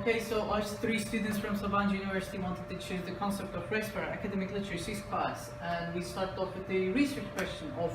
Okay, so us three students from Sabancı University wanted to choose the concept of race for our academic literacies class, and we start off with the research question of,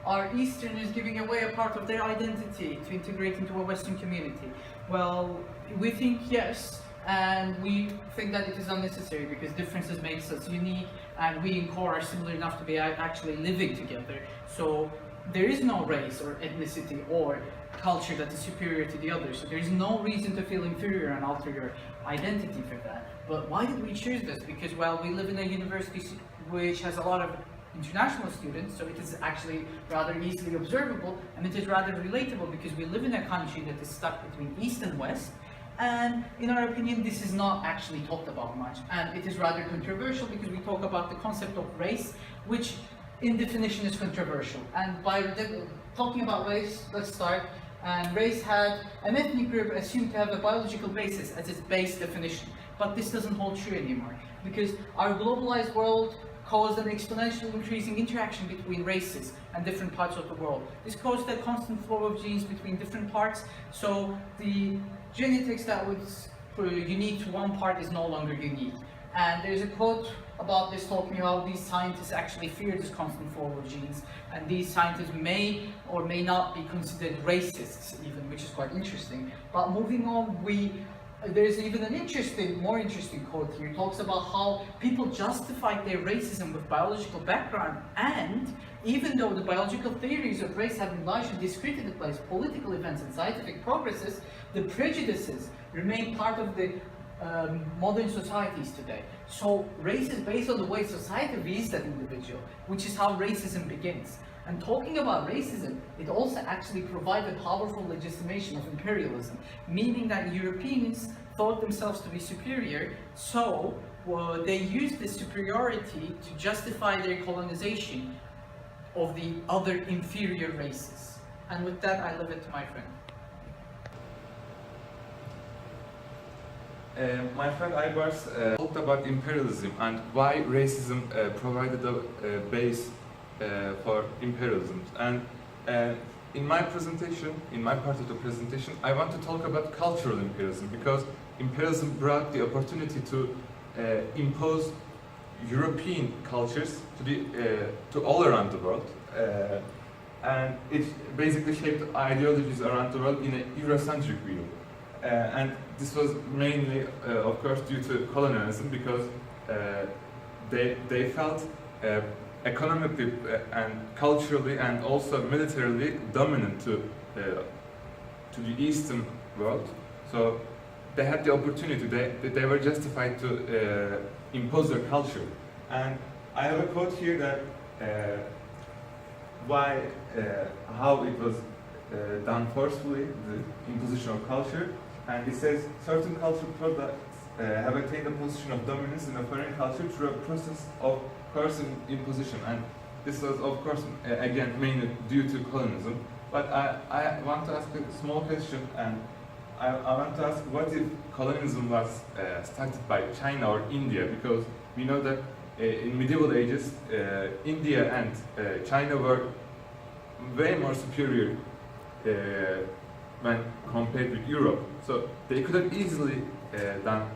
are Easterners giving away a part of their identity to integrate into a Western community? Well, we think yes, and we think that it is unnecessary because differences makes us unique, and we in core are similar enough to be actually living together. So there is no race or ethnicity or culture that is superior to the other, so there is no reason to feel inferior and alter your identity for that. But why did we choose this? Because, well, we live in a university which has a lot of international students, so it is actually rather easily observable, and it is rather relatable because we live in a country that is stuck between East and West, and in our opinion this is not actually talked about much, and it is rather controversial because we talk about the concept of race, which in definition is controversial. And by talking about race, let's start. And race had an ethnic group assumed to have a biological basis as its base definition, but this doesn't hold true anymore because our globalized world caused an exponentially increasing interaction between races and different parts of the world. This caused a constant flow of genes between different parts, so the genetics that was unique to one part is no longer unique. And there's a quote about this talking about these scientists actually fear this constant flow of genes, and these scientists may or may not be considered racists even, which is quite interesting. But moving on, there's even an more interesting quote here. It talks about how people justified their racism with biological background, and even though the biological theories of race have been largely discredited by political events and scientific progresses, the prejudices remain part of the modern societies today. So race is based on the way society views that individual, which is how racism begins. And talking about racism, it also actually provided powerful legitimation of imperialism, meaning that Europeans thought themselves to be superior, so they used this superiority to justify their colonization of the other inferior races. And with that, I leave it to my friend. My friend Aybars talked about imperialism and why racism provided a base for imperialism. And in my presentation, in my part of the presentation, I want to talk about cultural imperialism, because imperialism brought the opportunity to impose European cultures to all around the world, and it basically shaped ideologies around the world in a Eurocentric view. And this was mainly, of course, due to colonialism, because they felt economically and culturally and also militarily dominant to the Eastern world. So they had the opportunity, they were justified to impose their culture. And I have a quote here that how it was done forcefully, the imposition of culture. And it says, certain cultural products have attained a position of dominance in a foreign culture through a process of coercive imposition. And this was, of course, again, mainly due to colonialism. But I want to ask a small question, and I want to ask, what if colonialism was started by China or India? Because we know that in medieval ages, India and China were way more superior when compared with Europe. So they could have easily done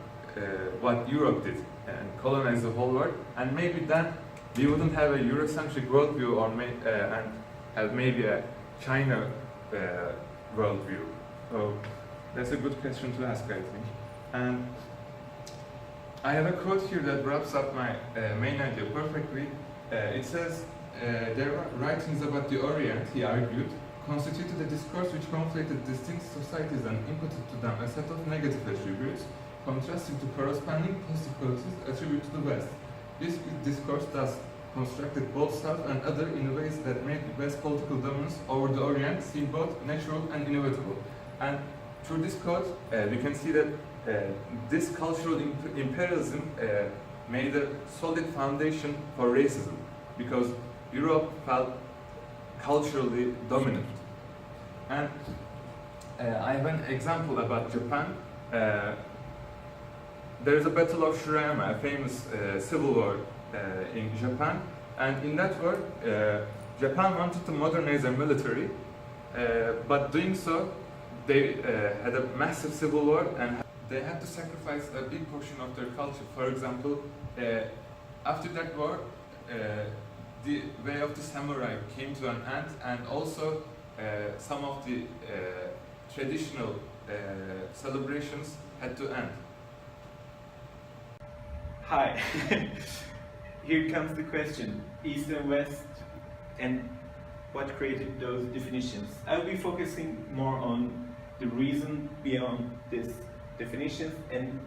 what Europe did and colonized the whole world, and maybe then we wouldn't have a Eurocentric worldview and have maybe a China worldview. So that's a good question to ask, I think. And I have a quote here that wraps up my main idea perfectly. It says, there were writings about the Orient, he argued, constituted a discourse which conflated distinct societies and imputed to them a set of negative attributes, contrasting to corresponding positive qualities attributed to the West. This discourse thus constructed both self and other in ways that made the West's political dominance over the Orient seem both natural and inevitable. And through this quote, we can see that this cultural imperialism made a solid foundation for racism, because Europe felt culturally dominant. And I have an example about Japan. There is a Battle of Shirayama, a famous civil war in Japan, and in that war, Japan wanted to modernize their military, but doing so, they had a massive civil war, and they had to sacrifice a big portion of their culture. For example, after that war, the way of the samurai came to an end, and also some of the traditional celebrations had to end. Hi, here comes the question, East and West, and what created those definitions. I'll be focusing more on the reason beyond these definitions and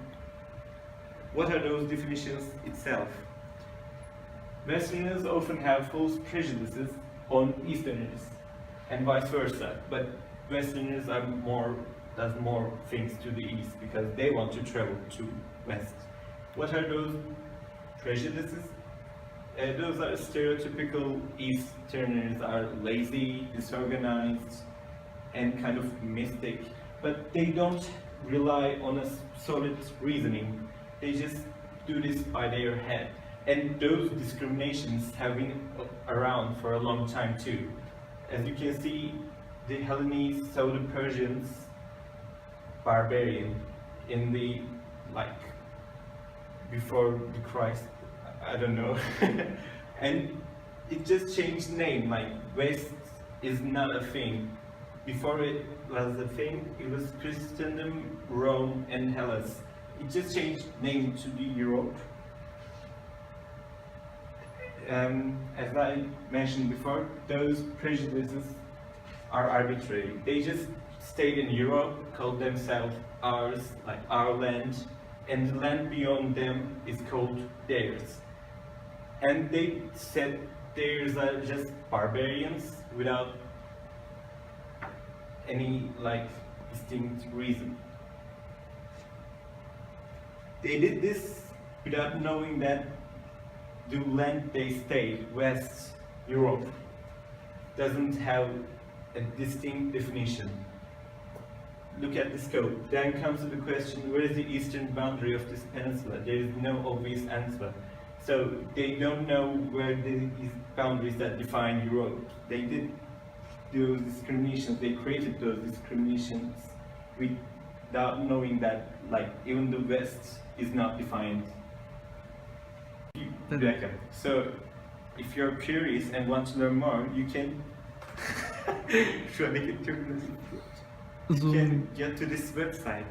what are those definitions itself. Westerners often have false prejudices on Easterners and vice versa, but Westerners does more things to the East because they want to travel to West. What are those prejudices? Those are stereotypical Easterners are lazy, disorganized, and kind of mystic, but they don't rely on a solid reasoning. They just do this by their head. And those discriminations have been around for a long time too. As you can see, the Hellenes saw the Persians barbarian in the, before the Christ, I don't know. And it just changed name, West is not a thing. Before it was a thing, it was Christendom, Rome, and Hellas. It just changed name to the Europe. As I mentioned before, those prejudices are arbitrary. They just stayed in Europe, called themselves ours, like our land, and the land beyond them is called theirs. And they said theirs are just barbarians without any distinct reason. They did this without knowing that the land they stayed, West Europe, doesn't have a distinct definition. Look at the scope. Then comes to the question, where is the eastern boundary of this peninsula? There is no obvious answer. So they don't know where the boundaries that define Europe. They did those discriminations, they created those discriminations without knowing that even the West is not defined. So if you're curious and want to learn more, you can get to this website.